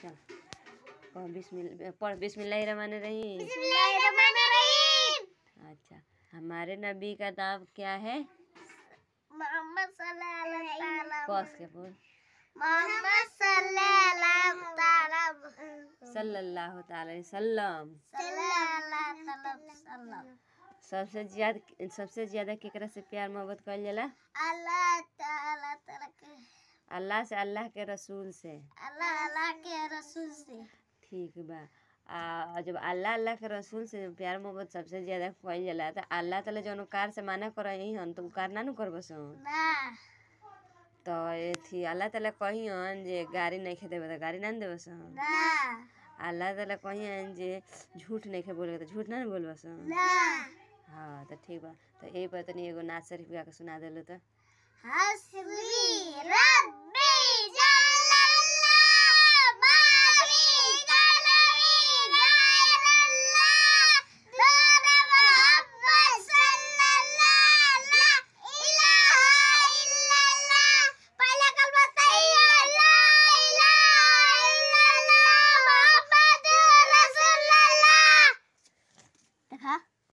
अच्छा पढ़ बिस्मिल्लाहिर्रहमानिर्रहीम। अच्छा, हमारे नबी का नाम क्या है? मोहम्मद कस के बोल। मोहम्मद सल्लल्लाहु ताला वसल्लम। सबसे ज्यादा केकरा से प्यार मोहब्बत कइल जाला? अल्लाह से, अल्लाह के रसूल से। अल्लाह के रसूल से। ठीक बा। जब अल्लाह के रसूल से प्यार मोहब्बत सबसे ज्यादा कइल जाला त अल्लाह ताला जौन कार से माना करही हन तो कार ना करबस ना। तो एथी अल्लाह ताला कहियन जे गाड़ी नहीं देबे त गाड़ी ना देबस ना। अल्लाह ताला कहियन जे झूठ नहीं बोले तो झूठ ना बोलबस ना। हाँ तो ठीक बा। तो ए पर तनी एगो नाच शरीफ गा के सुना देलो तो। हस्बी रब्बी